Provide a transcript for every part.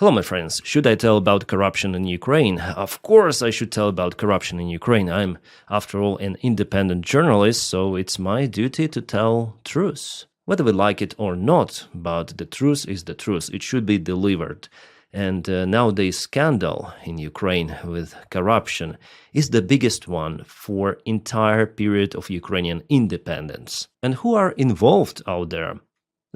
Hello, my friends. Should I tell about corruption in Ukraine? Of course, I should tell about corruption in Ukraine. I'm, after all, an independent journalist, so it's my duty to tell truth. Whether we like it or not, but the truth is the truth. It should be delivered. And nowadays, scandal in Ukraine with corruption is the biggest one for entire period of Ukrainian independence. And who are involved out there?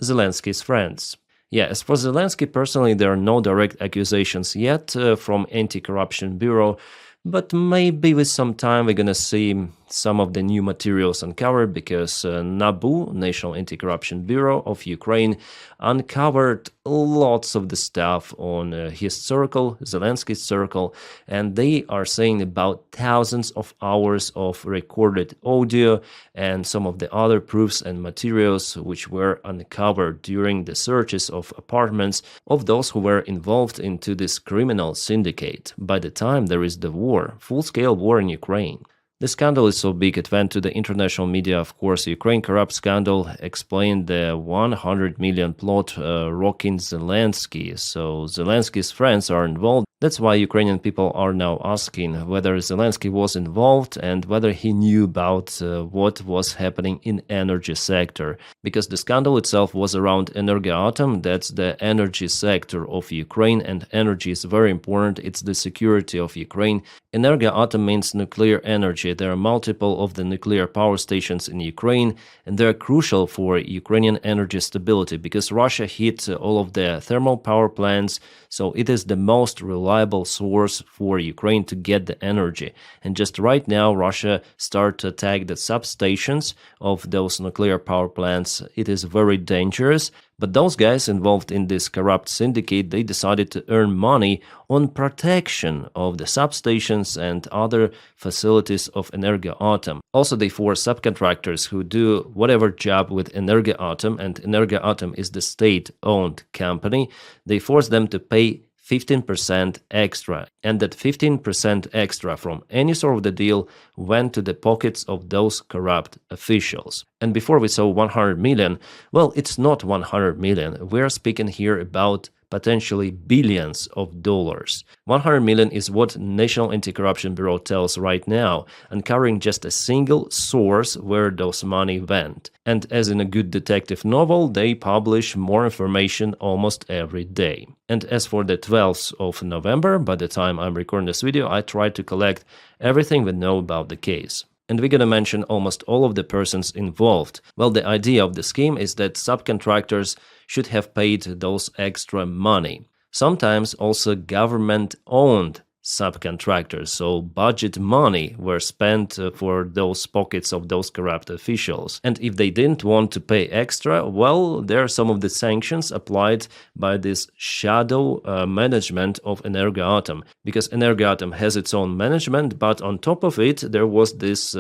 Zelensky's friends. Yeah, as for Zelensky, personally, there are no direct accusations yet from Anti-Corruption Bureau, but maybe with some time we're gonna see some of the new materials uncovered because NABU, National Anti-Corruption Bureau of Ukraine, uncovered lots of the stuff on his circle, Zelensky's circle, and they are saying about thousands of hours of recorded audio and some of the other proofs and materials which were uncovered during the searches of apartments of those who were involved into this criminal syndicate by the time there is the war, full-scale war in Ukraine. The scandal is so big it went to the international media. Of course, Ukraine corrupt scandal explained the 100 million plot rocking Zelensky. So Zelensky's friends are involved. That's why Ukrainian people are now asking whether Zelensky was involved and whether he knew about what was happening in energy sector. Because the scandal itself was around Energoatom, that's the energy sector of Ukraine, and energy is very important. It's the security of Ukraine. Energoatom means nuclear energy. There are multiple of the nuclear power stations in Ukraine, and they're crucial for Ukrainian energy stability because Russia hit all of the thermal power plants, so it is the most reliable source for Ukraine to get the energy. And just right now, Russia started to attack the substations of those nuclear power plants. It is very dangerous. But those guys involved in this corrupt syndicate, they decided to earn money on protection of the substations and other facilities of Energoatom. Also, they force subcontractors who do whatever job with Energoatom, and Energoatom is the state-owned company, they force them to pay 15% extra, and that 15% extra from any sort of the deal went to the pockets of those corrupt officials. And before we saw 100 million, well, it's not 100 million. We're speaking here about potentially billions of dollars. 100 million is what National Anti-Corruption Bureau tells right now, uncovering just a single source where those money went. And as in a good detective novel, they publish more information almost every day. And as for the 12th of November, by the time I'm recording this video, I tried to collect everything we know about the case. And we're gonna mention almost all of the persons involved. Well, the idea of the scheme is that subcontractors should have paid those extra money. Sometimes also government-owned subcontractors, so budget money were spent for those pockets of those corrupt officials. And if they didn't want to pay extra, well, there are some of the sanctions applied by this shadow management of Energoatom, because Energoatom has its own management, but on top of it, there was this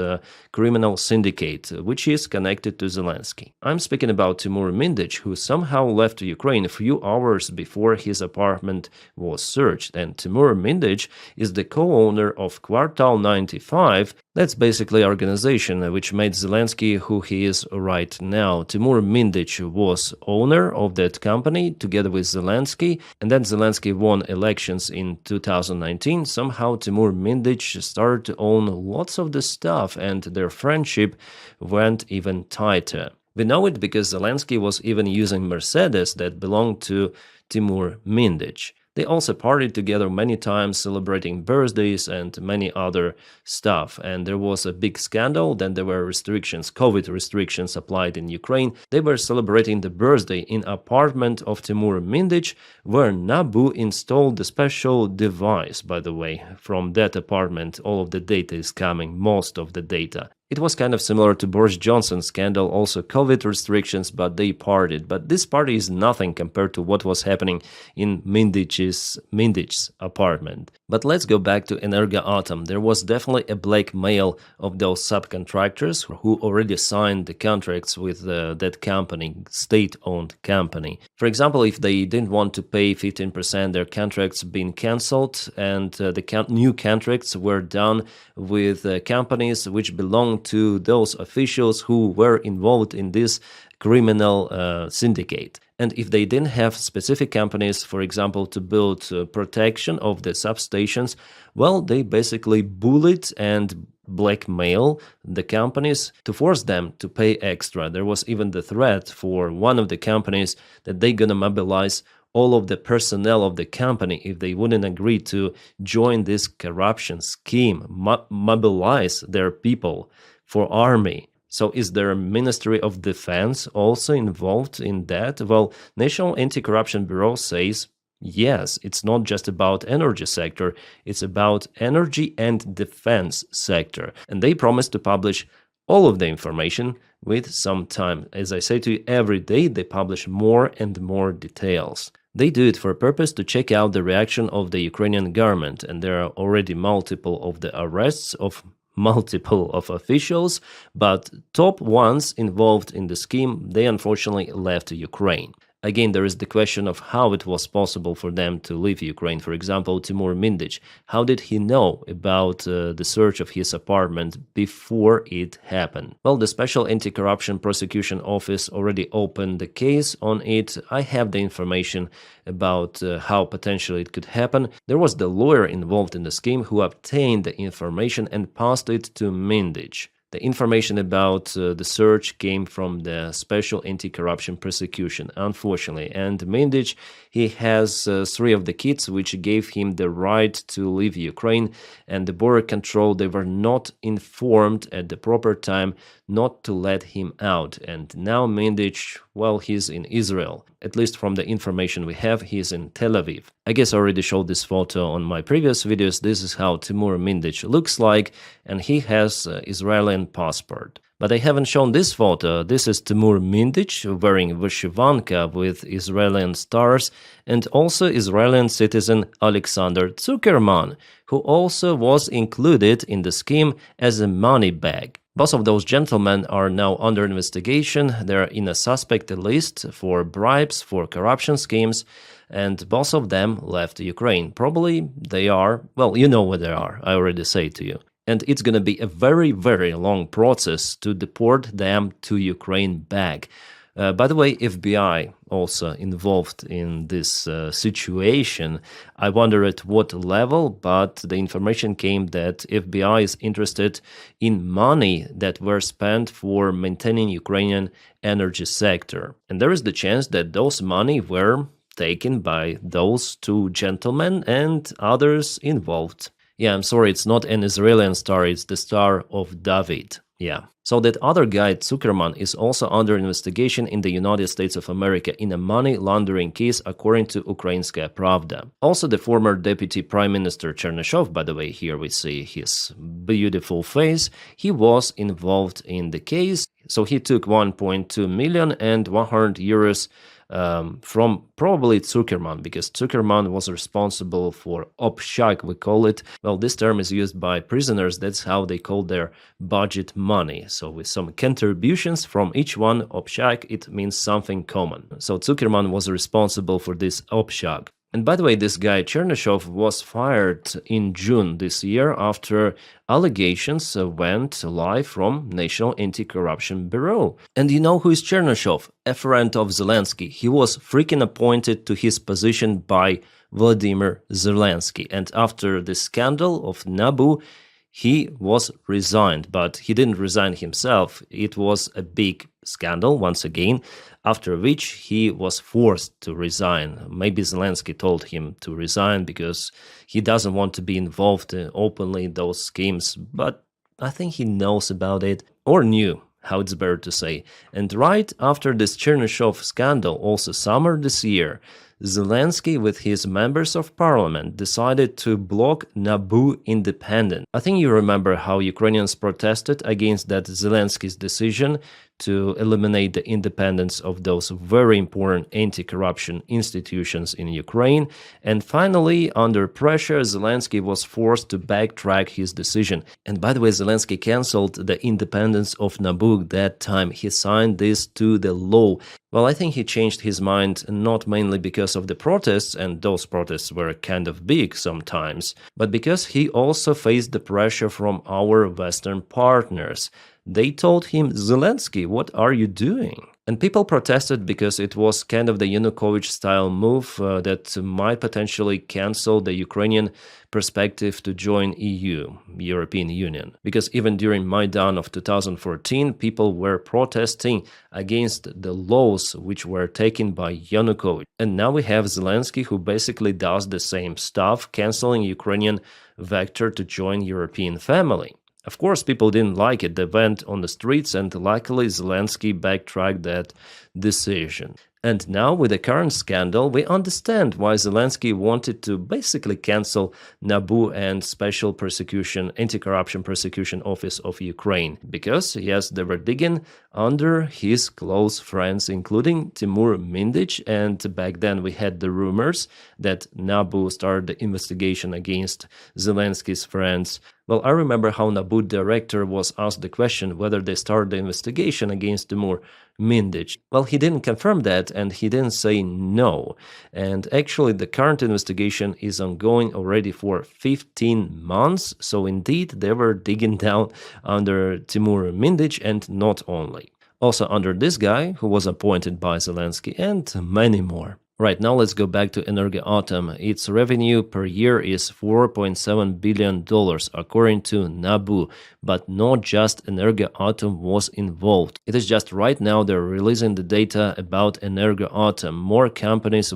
criminal syndicate, which is connected to Zelensky. I'm speaking about Timur Mindich, who somehow left Ukraine a few hours before his apartment was searched, and Timur Mindich is the co-owner of Quartal 95. That's basically an organization which made Zelensky who he is right now. Timur Mindich was owner of that company together with Zelensky, and then Zelensky won elections in 2019. Somehow Timur Mindich started to own lots of the stuff, and their friendship went even tighter. We know it because Zelensky was even using Mercedes that belonged to Timur Mindich. They also partied together many times, celebrating birthdays and many other stuff. And there was a big scandal. Then there were restrictions, COVID restrictions applied in Ukraine. They were celebrating the birthday in apartment of Timur Mindich, where NABU installed the special device, by the way. From that apartment, all of the data is coming, most of the data. It was kind of similar to Boris Johnson's scandal, also COVID restrictions, but they partied. But this party is nothing compared to what was happening in Mindich's apartment. But let's go back to Energoatom. There was definitely a blackmail of those subcontractors who already signed the contracts with that company, state-owned company. For example, if they didn't want to pay 15%, their contracts been cancelled, and the new contracts were done with companies which belonged belong to those officials who were involved in this criminal syndicate. And if they didn't have specific companies, for example, to build protection of the substations, well, they basically bullied and blackmail the companies to force them to pay extra. There was even the threat for one of the companies that they're gonna mobilize all of the personnel of the company if they wouldn't agree to join this corruption scheme, mobilize their people for army. So is there a Ministry of Defense also involved in that? Well, National Anti-Corruption Bureau says, yes, it's not just about energy sector, it's about energy and defense sector. And they promise to publish all of the information with some time. As I say to you, every day they publish more and more details. They do it for a purpose to check out the reaction of the Ukrainian government, and there are already multiple of the arrests of multiple of officials, but top ones involved in the scheme, they unfortunately left Ukraine. Again, there is the question of how it was possible for them to leave Ukraine. For example, Timur Mindich, how did he know about the search of his apartment before it happened? Well, the Special Anti-Corruption Prosecution Office already opened the case on it. I have the information about how potentially it could happen. There was the lawyer involved in the scheme who obtained the information and passed it to Mindich. The information about the search came from the Special Anti-Corruption Prosecution, unfortunately. And Mindich, he has 3 of the kids, which gave him the right to leave Ukraine. And the border control, they were not informed at the proper time not to let him out. And now Mindich, well, he's in Israel. At least from the information we have, he's in Tel Aviv. I guess I already showed this photo on my previous videos. This is how Timur Mindich looks like, and he has Israeli passport. But I haven't shown this photo. This is Timur Mindich wearing vyshyvanka with Israeli stars, and also Israeli citizen Alexander Zuckerman, who also was included in the scheme as a money bag. Both of those gentlemen are now under investigation. They're in a suspect list for bribes, for corruption schemes, and both of them left Ukraine. Probably they are, well, you know where they are, I already say to you. And it's going to be a very, very long process to deport them to Ukraine back. By the way, FBI also involved in this situation. I wonder at what level, but the information came that FBI is interested in money that were spent for maintaining Ukrainian energy sector. And there is the chance that those money were taken by those 2 gentlemen and others involved. Yeah, I'm sorry, it's not an Israeli star, it's the Star of David. Yeah. So that other guy, Zuckerman, is also under investigation in the United States of America in a money laundering case, according to Ukrainskaya Pravda. Also, the former Deputy Prime Minister Chernyshov, by the way, here we see his beautiful face, he was involved in the case. So he took 1.2 million and 100 euros from probably Zuckerman, because Zuckerman was responsible for obshak, we call it. Well, this term is used by prisoners, that's how they call their budget money. So with some contributions from each one, obshak, it means something common. So Zuckerman was responsible for this obshak. And by the way, this guy Chernyshov was fired in June this year after allegations went live from National Anti-Corruption Bureau. And you know who is Chernyshov? A friend of Zelensky. He was freaking appointed to his position by Vladimir Zelensky. And after the scandal of Nabu, he was resigned, but he didn't resign himself. It was a big scandal, once again, after which he was forced to resign. Maybe Zelensky told him to resign because he doesn't want to be involved openly in those schemes, but I think he knows about it, or knew, how it's better to say. And right after this Chernyshov scandal, also summer this year, Zelensky with his members of parliament decided to block Nabu independent. I think you remember how Ukrainians protested against that Zelensky's decision to eliminate the independence of those very important anti-corruption institutions in Ukraine. And finally, under pressure, Zelensky was forced to backtrack his decision. And by the way, Zelensky canceled the independence of Naboo that time. He signed this to the law. Well, I think he changed his mind not mainly because of the protests, and those protests were kind of big sometimes, but because he also faced the pressure from our Western partners. They told him, Zelensky, what are you doing? And people protested because it was kind of the Yanukovych-style move that might potentially cancel the Ukrainian perspective to join EU, European Union. Because even during Maidan of 2014, people were protesting against the laws which were taken by Yanukovych. And now we have Zelensky, who basically does the same stuff, canceling Ukrainian vector to join European family. Of course, people didn't like it. They went on the streets, and luckily Zelensky backtracked that decision. And now, with the current scandal, we understand why Zelensky wanted to basically cancel NABU and Special Prosecution, Anti-Corruption Prosecution Office of Ukraine. Because, yes, they were digging under his close friends, including Timur Mindich, and back then we had the rumors that NABU started the investigation against Zelensky's friends. Well, I remember how NABU director was asked the question whether they started the investigation against Timur Mindich. Well, he didn't confirm that, and he didn't say no. And actually, the current investigation is ongoing already for 15 months. So indeed, they were digging down under Timur Mindich, and not only. Also under this guy, who was appointed by Zelensky, and many more. Right, now let's go back to Energoatom. Its revenue per year is $4.7 billion, according to NABU. But not just Energoatom was involved. It is just right now they're releasing the data about Energoatom. More companies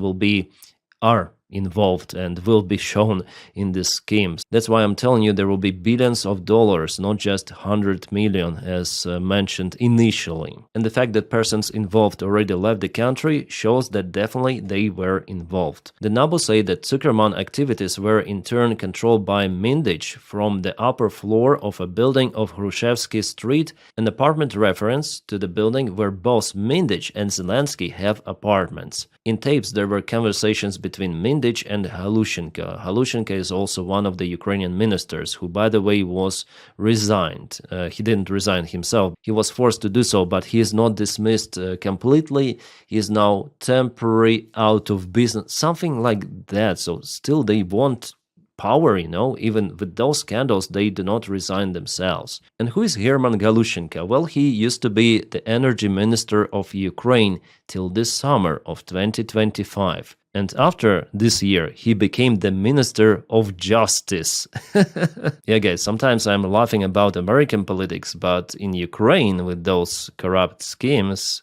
are involved and will be shown in these schemes. That's why I'm telling you there will be billions of dollars, not just 100 million as mentioned initially. And the fact that persons involved already left the country shows that definitely they were involved. The NABU say that Zuckerman activities were in turn controlled by Mindich from the upper floor of a building of Hrushevsky Street, an apartment reference to the building where both Mindich and Zelensky have apartments. In tapes there were conversations between Mindich and Halushenko. Halushenko is also one of the Ukrainian ministers, who, by the way, was resigned. He didn't resign himself. He was forced to do so, but he is not dismissed completely. He is now temporarily out of business, something like that. So still they want power, even with those scandals, they do not resign themselves. And who is Herman Galushenko? Well, he used to be the energy minister of Ukraine till this summer of 2025. And after this year, he became the Minister of Justice. Yeah, guys, sometimes I'm laughing about American politics, but in Ukraine, with those corrupt schemes,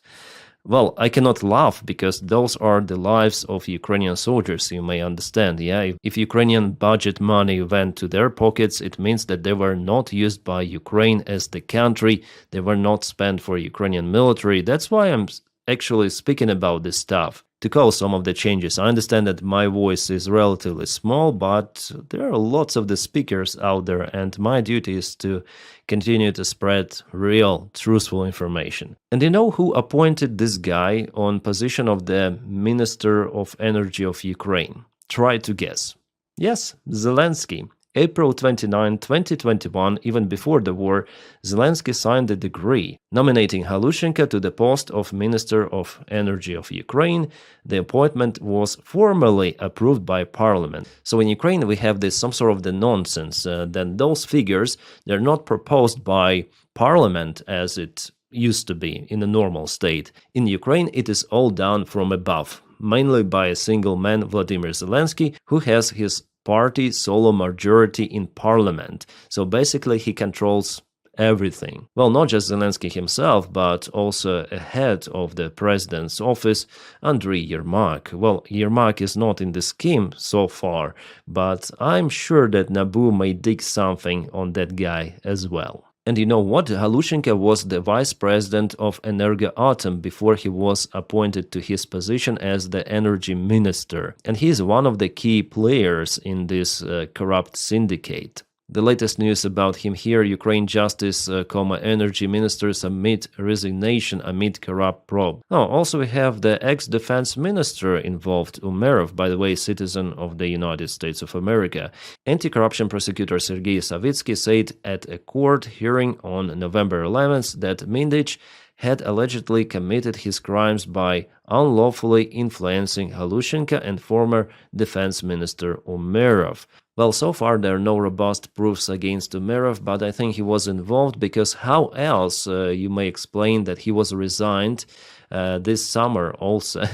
well, I cannot laugh because those are the lives of Ukrainian soldiers, you may understand, yeah? If Ukrainian budget money went to their pockets, it means that they were not used by Ukraine as the country, they were not spent for Ukrainian military. That's why I'm actually speaking about this stuff. To call some of the changes, I understand that my voice is relatively small, but there are lots of the speakers out there, and my duty is to continue to spread real, truthful information. And you know who appointed this guy on position of the Minister of Energy of Ukraine? Try to guess. Yes, Zelensky. April 29, 2021, even before the war, Zelensky signed a decree nominating Halushenko to the post of Minister of Energy of Ukraine. The appointment was formally approved by parliament. So in Ukraine we have this some sort of the nonsense. Then those figures, they're not proposed by parliament as it used to be in a normal state. In Ukraine it is all done from above, mainly by a single man, Vladimir Zelensky, who has his party solo majority in parliament. So basically he controls everything. Well, not just Zelensky himself, but also a head of the president's office, Andriy Yermak. Well, Yermak is not in the scheme so far, but I'm sure that NABU may dig something on that guy as well. And you know what? Halushenko was the vice president of Energoatom before he was appointed to his position as the energy minister. And he is one of the key players in this corrupt syndicate. The latest news about him here: Ukraine Justice, Energy Minister submit resignation amid corrupt probe. Oh, also we have the ex-defense minister involved, Umerov, by the way, citizen of the United States of America. Anti-corruption prosecutor Sergei Savitsky said at a court hearing on November 11th that Mindich had allegedly committed his crimes by unlawfully influencing Halushenko and former defense minister Umerov. Well, so far there are no robust proofs against Umerov, but I think he was involved because how else you may explain that he was resigned this summer also.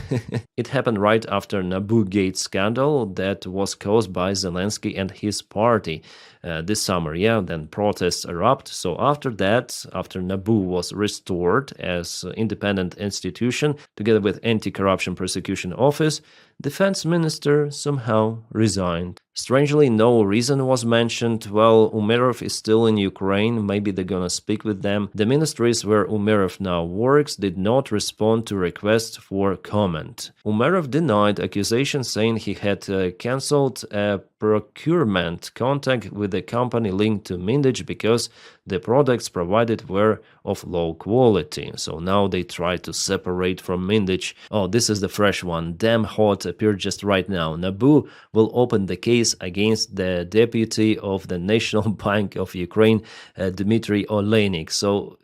It happened right after Naboo Gate scandal that was caused by Zelensky and his party this summer. Yeah, then protests erupt. So after that, after Naboo was restored as independent institution together with Anti-Corruption Prosecution Office, defense minister somehow resigned. Strangely, no reason was mentioned. Well, Umerov is still in Ukraine. Maybe they're gonna speak with them. The ministries where Umerov now works did not respond to requests for comment. Umerov denied accusations, saying he had cancelled a procurement contact with a company linked to Mindich because the products provided were of low quality. So now they try to separate from Mindich. Oh, this is the fresh one. Damn hot, appeared just right now. Naboo will open the case against the deputy of the National Bank of Ukraine, Dmitry Olenik. So,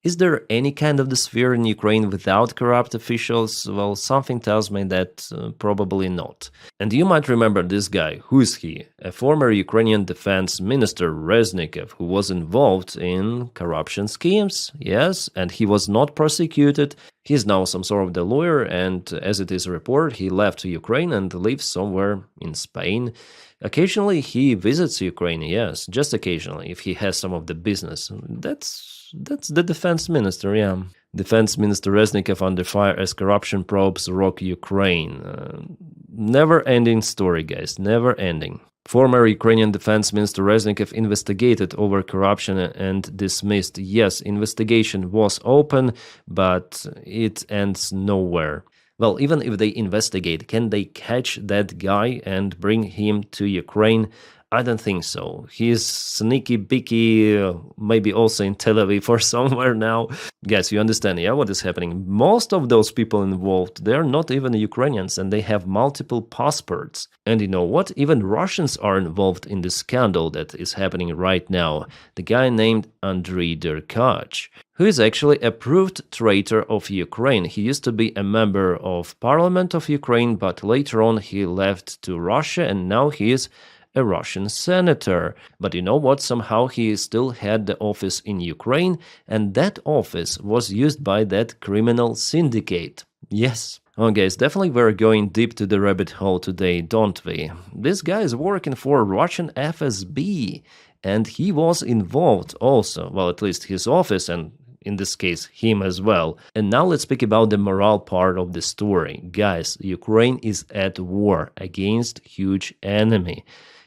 is there any kind of the sphere in Ukraine without corrupt officials? Well, something tells me that probably not. And you might remember this guy. Who is he? A former Ukrainian defense minister, Reznikov, who was involved in corruption schemes. Yes, and he was not prosecuted. He's now some sort of the lawyer, and as it is reported, he left Ukraine and lives somewhere in Spain. Occasionally he visits Ukraine, yes, just occasionally, if he has some of the business. That's the defense minister, yeah. Defense Minister Reznikov under fire as corruption probes rock Ukraine. Never-ending story, guys, never-ending. Former Ukrainian Defense Minister Reznikov investigated over corruption and dismissed. Yes, investigation was open, but it ends nowhere. Well, even if they investigate, can they catch that guy and bring him to Ukraine? I don't think so. He's sneaky beaky, maybe also in Tel Aviv or somewhere now. Guys, you understand, yeah, what is happening? Most of those people involved, they're not even Ukrainians and they have multiple passports. And you know what? Even Russians are involved in the scandal that is happening right now. The guy named Andriy Derkach, who is actually a proved traitor of Ukraine. He used to be a member of Parliament of Ukraine, but later on he left to Russia and now he is a Russian senator. But you know what? Somehow he still had the office in Ukraine, and that office was used by that criminal syndicate. Yes. Oh, guys, definitely we're going deep to the rabbit hole today, don't we? This guy is working for Russian FSB, and he was involved also, well, at least his office, and in this case, him as well. And now let's speak about the moral part of the story. Guys, Ukraine is at war against huge enemy.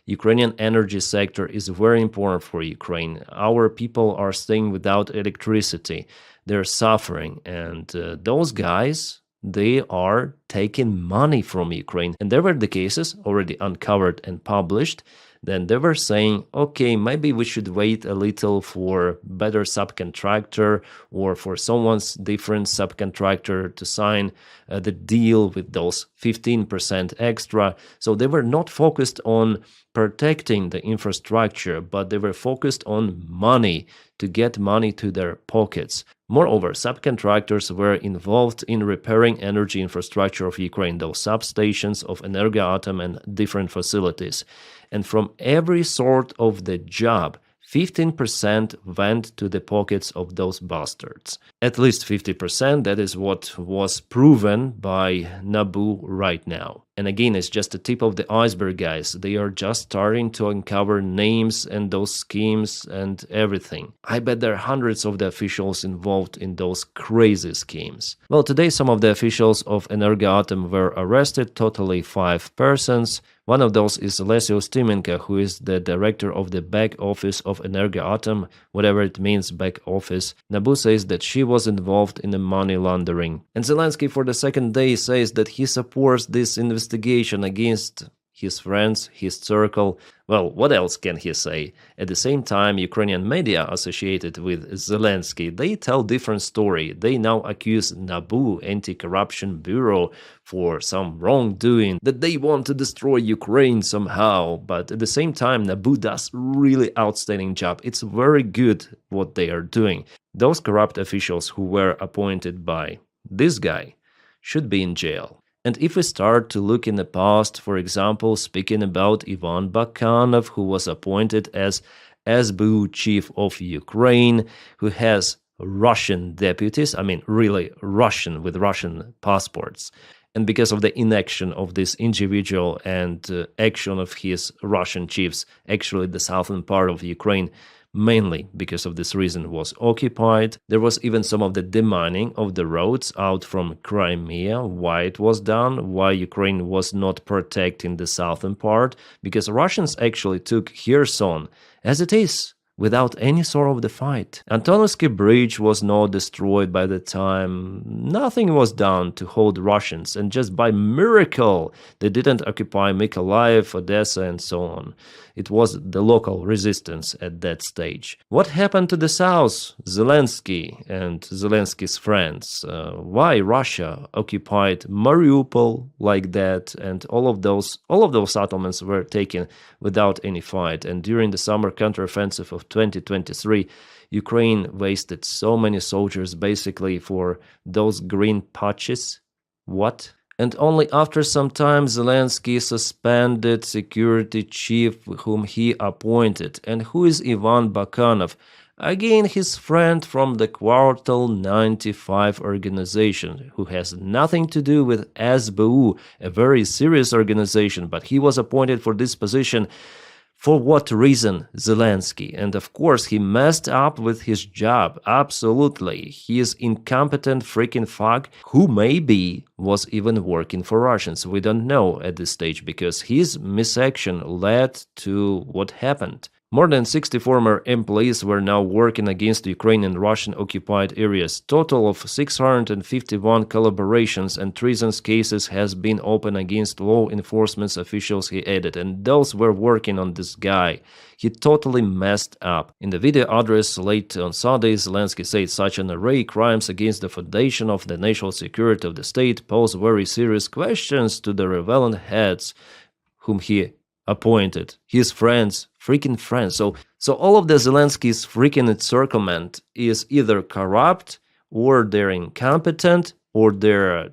Ukrainian energy sector is very important for Ukraine. Our people are staying without electricity. They're suffering. And those guys, they are taking money from Ukraine. And there were the cases already uncovered and published. Then they were saying, okay, maybe we should wait a little for better subcontractor or for someone's different subcontractor to sign the deal with those 15% extra. So they were not focused on protecting the infrastructure, but they were focused on money, to get money to their pockets. Moreover, subcontractors were involved in repairing energy infrastructure of Ukraine, those substations of Energoatom and different facilities. And from every sort of the job, 15% went to the pockets of those bastards. At least 50%, that is what was proven by Naboo right now. And again, it's just the tip of the iceberg, guys. They are just starting to uncover names and those schemes and everything. I bet there are hundreds of the officials involved in those crazy schemes. Well, today some of the officials of Energoatom were arrested, totally 5 persons. One of those is Lesio Stimenko, who is the director of the back office of Energoatom, whatever it means, back office. Naboo says that she was involved in the money laundering. And Zelensky for the second day says that he supports this investigation against his friends, his circle. Well, what else can he say? At the same time, Ukrainian media associated with Zelensky, they tell different story. They now accuse NABU, Anti-Corruption Bureau, for some wrongdoing, that they want to destroy Ukraine somehow. But at the same time, NABU does really outstanding job. It's very good what they are doing. Those corrupt officials who were appointed by this guy should be in jail. And if we start to look in the past, for example, speaking about Ivan Bakanov, who was appointed as SBU chief of Ukraine, who has Russian deputies, I mean really Russian with Russian passports. And because of the inaction of this individual and action of his Russian chiefs, actually the southern part of Ukraine, mainly because of this reason, was occupied. There was even some of the demining of the roads out from Crimea. Why it was done, why Ukraine was not protecting the southern part, because Russians actually took Kherson as it is, without any sort of the fight. Antonovsky Bridge was not destroyed by the time. Nothing was done to hold Russians, and just by miracle they didn't occupy Mykolaiv, Odessa, and so on. It was the local resistance at that stage. What happened to the south? Zelensky and Zelensky's friends. Why Russia occupied Mariupol like that, and all of those settlements were taken without any fight. And during the summer counteroffensive of 2023, Ukraine wasted so many soldiers basically for those green patches. What? And only after some time Zelensky suspended security chief whom he appointed. And who is Ivan Bakanov? Again, his friend from the Quartal 95 organization, who has nothing to do with SBU, a very serious organization, but he was appointed for this position. For what reason? Zelensky. And of course, he messed up with his job. Absolutely. He is incompetent freaking fuck who maybe was even working for Russians. We don't know at this stage because his misaction led to what happened. More than 60 former employees were now working against Ukrainian Russian-occupied areas. Total of 651 collaborations and treasons cases has been opened against law enforcement officials, he added, and those were working on this guy. He totally messed up. In the video address late on Sunday, Zelensky said such an array of crimes against the foundation of the national security of the state pose very serious questions to the relevant heads whom he appointed, his friends, freaking friends. So all of the Zelensky's freaking encirclement is either corrupt, or they're incompetent, or they're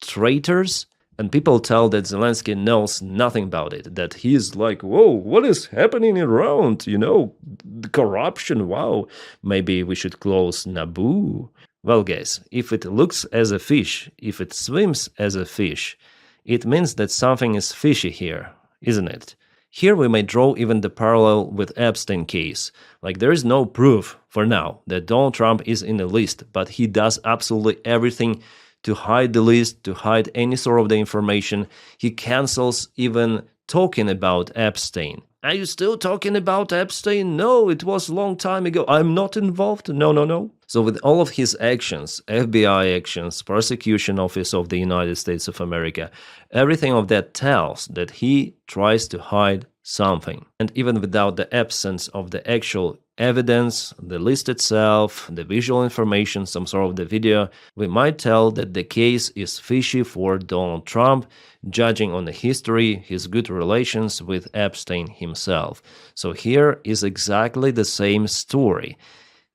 traitors. And people tell that Zelensky knows nothing about it, that he's like, whoa, what is happening around? The corruption, wow, maybe we should close NABU. Well, guys, if it looks as a fish, if it swims as a fish, it means that something is fishy here, isn't it? Here we may draw even the parallel with Epstein case. Like, there is no proof for now that Donald Trump is in the list, but he does absolutely everything to hide the list, to hide any sort of the information. He cancels even talking about Epstein. Are you still talking about Epstein? No, it was a long time ago. I'm not involved. No. So with all of his actions, FBI actions, prosecution office of the United States of America, everything of that tells that he tries to hide something. And even without the absence of the actual evidence, the list itself, the visual information, some sort of the video, we might tell that the case is fishy for Donald Trump, judging on the history, his good relations with Epstein himself. So here is exactly the same story.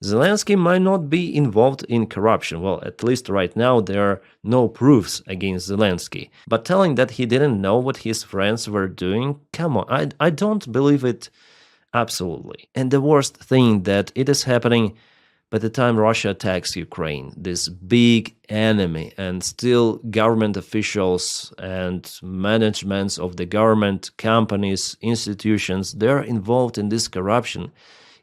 Zelensky might not be involved in corruption. Well, at least right now there are no proofs against Zelensky. But telling that he didn't know what his friends were doing, come on, I don't believe it absolutely. And the worst thing that it is happening by the time Russia attacks Ukraine, this big enemy, and still government officials and managements of the government, companies, institutions, they're involved in this corruption.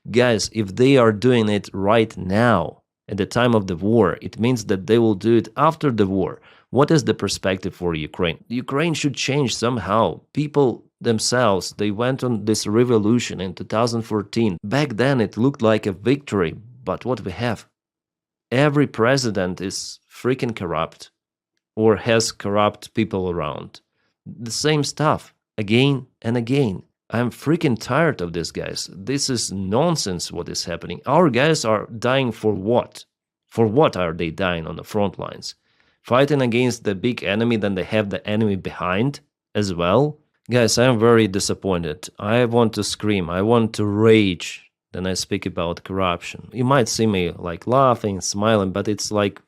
Guys, if they are doing it right now, at the time of the war, it means that they will do it after the war. What is the perspective for Ukraine? Ukraine should change somehow. People themselves, they went on this revolution in 2014. Back then it looked like a victory, but what we have? Every president is freaking corrupt or has corrupt people around. The same stuff. again and again. I'm freaking tired of this, guys. This is nonsense what is happening. Our guys are dying for what? For what are they dying on the front lines? Fighting against the big enemy, then they have the enemy behind as well? Guys, I'm very disappointed. I want to scream. I want to rage. Then I speak about corruption. You might see me like laughing, smiling, but it's like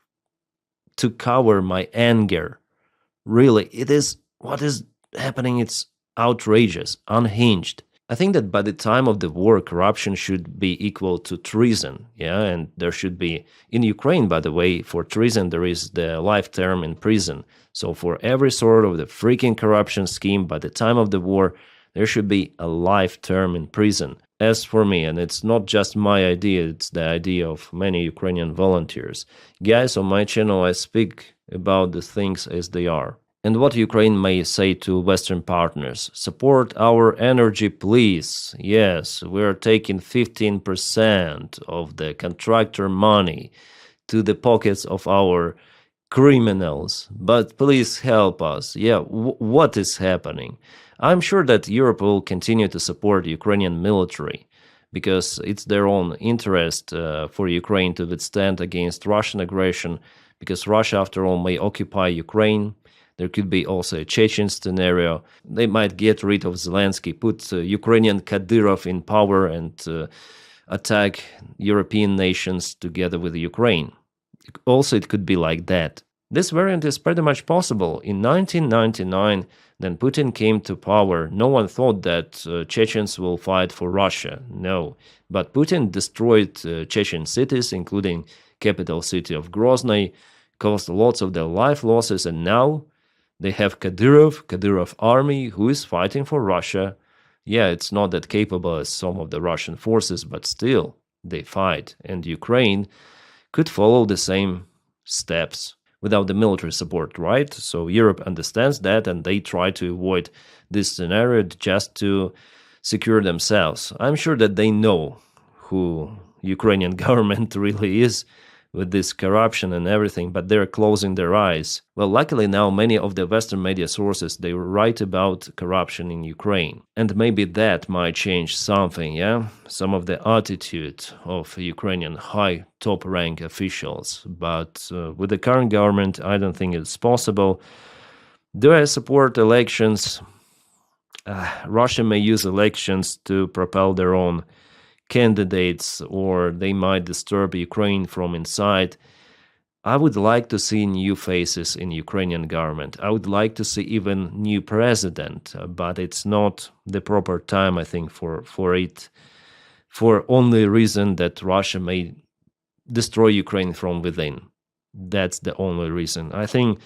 to cover my anger. Really, it is what is happening. It's outrageous, unhinged. I think that by the time of the war, corruption should be equal to treason. Yeah, and there should be, in Ukraine, by the way, for treason, there is the life term in prison. So for every sort of the freaking corruption scheme, by the time of the war, there should be a life term in prison. As for me, and it's not just my idea, it's the idea of many Ukrainian volunteers. Guys, on my channel, I speak about the things as they are. And what Ukraine may say to Western partners: support our energy, please. Yes, we're taking 15% of the contractor money to the pockets of our criminals, but please help us. Yeah, what is happening? I'm sure that Europe will continue to support Ukrainian military because it's their own interest for Ukraine to withstand against Russian aggression, because Russia, after all, may occupy Ukraine. There could be also a Chechen scenario. They might get rid of Zelensky, put Ukrainian Kadyrov in power, and attack European nations together with Ukraine. Also, it could be like that. This variant is pretty much possible. In 1999, then Putin came to power. No one thought that Chechens will fight for Russia. No. But Putin destroyed Chechen cities, including capital city of Grozny, caused lots of their life losses, and now they have Kadyrov army, who is fighting for Russia. Yeah, it's not that capable as some of the Russian forces, but still, they fight. And Ukraine could follow the same steps without the military support, right? So Europe understands that, and they try to avoid this scenario just to secure themselves. I'm sure that they know who Ukrainian government really is with this corruption and everything, but they're closing their eyes. Well, luckily now many of the Western media sources, they write about corruption in Ukraine. And maybe that might change something, yeah? Some of the attitude of Ukrainian high top-rank officials. But with the current government, I don't think it's possible. Do I support elections? Russia may use elections to propel their own candidates, or they might disturb Ukraine from inside. I would like to see new faces in Ukrainian government. I would like to see even new president, but it's not the proper time, I think, for it, for only reason that Russia may destroy Ukraine from within. That's the only reason. I think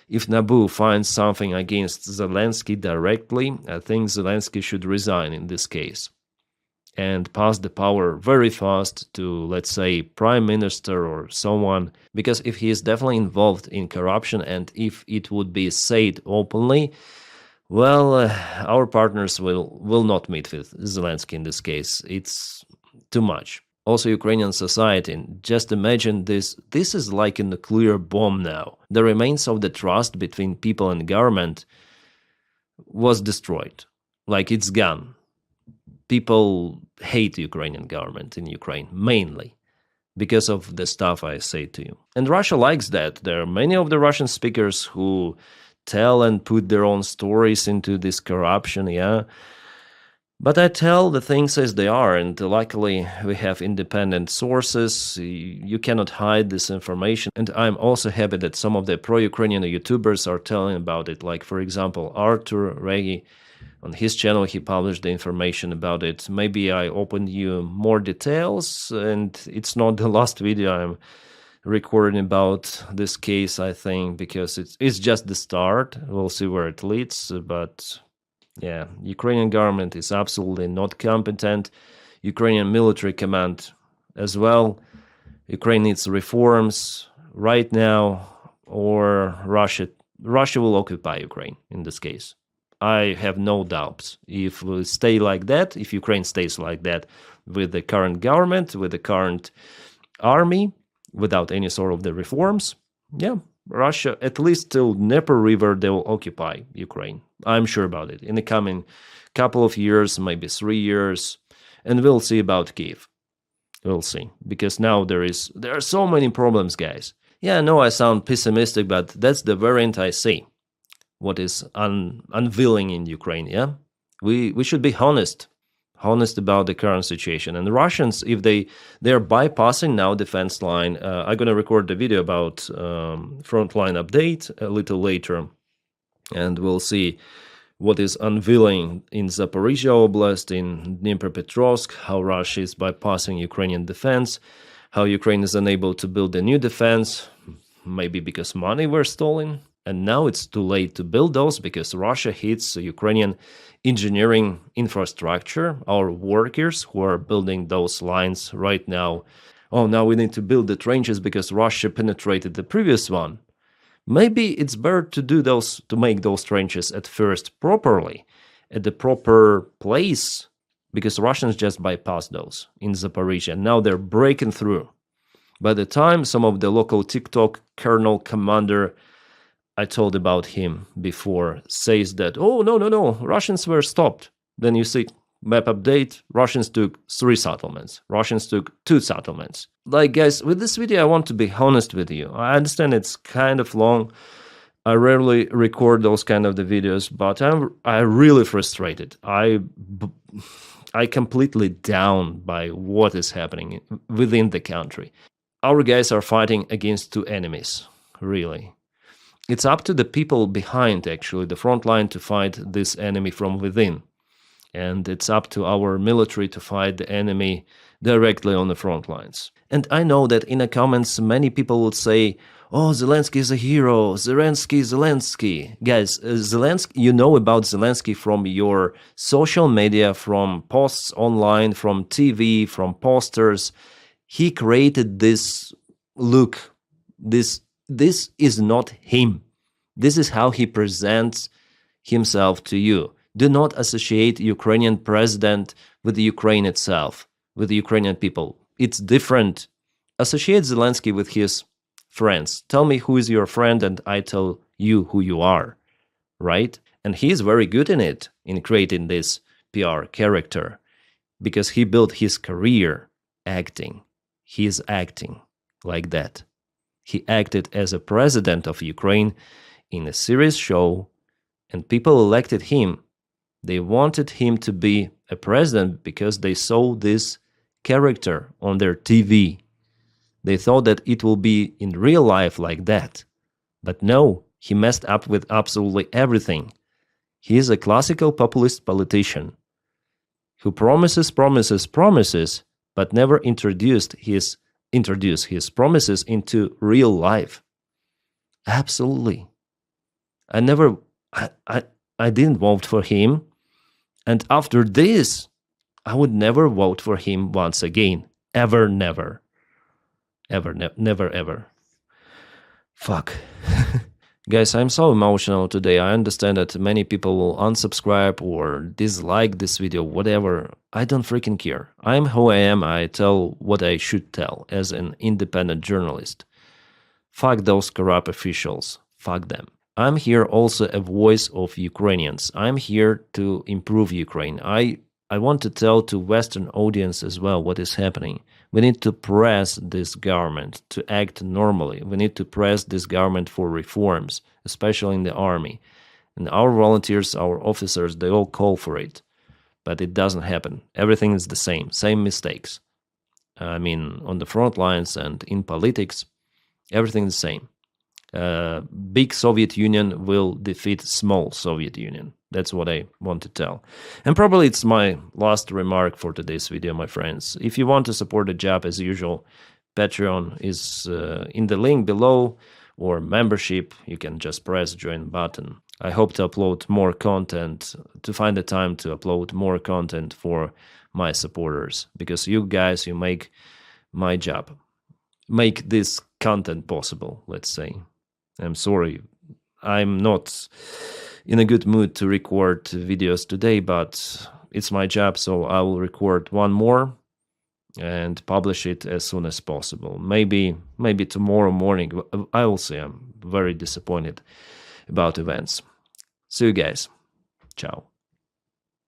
if Nabu finds something against Zelensky directly, I think Zelensky should resign in this case and pass the power very fast to, let's say, prime minister or someone, because if he is definitely involved in corruption and if it would be said openly, well, our partners will not meet with Zelensky in this case. It's too much. Also, Ukrainian society, just imagine this. This is like a nuclear bomb now. The remains of the trust between people and government was destroyed. Like it's gone. People hate the Ukrainian government in Ukraine, mainly because of the stuff I say to you. And Russia likes that. There are many of the Russian speakers who tell and put their own stories into this corruption, yeah. But I tell the things as they are, and luckily we have independent sources. You cannot hide this information. And I'm also happy that some of the pro-Ukrainian YouTubers are telling about it. Like, for example, Artur Regi. On his channel, he published the information about it. Maybe I opened you more details, and it's not the last video I'm recording about this case, I think, because it's just the start. We'll see where it leads, but yeah, Ukrainian government is absolutely not competent. Ukrainian military command as well. Ukraine needs reforms right now, or Russia will occupy Ukraine in this case. I have no doubts. If we stay like that, if Ukraine stays like that with the current government, with the current army, without any sort of the reforms, yeah, Russia, at least till Dnieper River, they will occupy Ukraine. I'm sure about it. In the coming couple of years, maybe 3 years, and we'll see about Kiev. We'll see, because now there are so many problems, guys. Yeah, I know I sound pessimistic, but that's the variant I see. What is unveiling in Ukraine? Yeah, we should be honest about the current situation. And the Russians, if they're bypassing now defense line, I'm gonna record the video about frontline update a little later, and we'll see what is unveiling in Zaporizhia Oblast, in Dnipropetrovsk, how Russia is bypassing Ukrainian defense, how Ukraine is unable to build a new defense, maybe because money were stolen, and now it's too late to build those because Russia hits Ukrainian engineering infrastructure, our workers who are building those lines right now. Oh, now we need to build the trenches because Russia penetrated the previous one. Maybe it's better to make those trenches at first properly, at the proper place, because Russians just bypassed those in Zaporizhia. Now they're breaking through. By the time some of the local TikTok kernel commander, I told about him before, says that, oh, no, Russians were stopped. Then you see map update, Russians took 3 settlements. Russians took 2 settlements. Like, guys, with this video, I want to be honest with you. I understand it's kind of long. I rarely record those kind of the videos, but I'm really frustrated. I completely down by what is happening within the country. Our guys are fighting against 2 enemies, really. It's up to the people behind, actually, the front line, to fight this enemy from within. And it's up to our military to fight the enemy directly on the front lines. And I know that in the comments, many people would say, oh, Zelensky is a hero, Zelensky. Guys, Zelensky, you know about Zelensky from your social media, from posts online, from TV, from posters. He created this look. This is not him. This is how he presents himself to you. Do not associate Ukrainian president with the Ukraine itself, with the Ukrainian people. It's different. Associate Zelensky with his friends. Tell me who is your friend and I tell you who you are, right? And he's very good in it, in creating this PR character, because he built his career acting. He is acting like that. He acted as a president of Ukraine in a serious show, and people elected him. They wanted him to be a president because they saw this character on their TV. They thought that it will be in real life like that. But no, he messed up with absolutely everything. He is a classical populist politician who promises, but never introduced his promises into real life. Absolutely. I didn't vote for him. And after this, I would never vote for him once again. Ever, never. Never, ever. Fuck. Guys, I'm so emotional today. I understand that many people will unsubscribe or dislike this video, whatever. I don't freaking care. I'm who I am. I tell what I should tell as an independent journalist. Fuck those corrupt officials. Fuck them. I'm here also a voice of Ukrainians. I'm here to improve Ukraine. I want to tell to Western audience as well what is happening. We need to press this government to act normally. We need to press this government for reforms, especially in the army. And our volunteers, our officers, they all call for it. But it doesn't happen. Everything is the same mistakes. I mean, on the front lines and in politics, everything is the same. Big Soviet Union will defeat small Soviet Union. That's what I want to tell. And probably it's my last remark for today's video, my friends. If you want to support the job as usual, Patreon is in the link below, or membership, you can just press join button. I hope to upload more content, to find the time to upload more content for my supporters, because you guys, you make my job, make this content possible, let's say. I'm sorry, I'm not in a good mood to record videos today, but it's my job, so I will record one more and publish it as soon as possible. Maybe tomorrow morning. I will see. I'm very disappointed about events. See you guys. Ciao.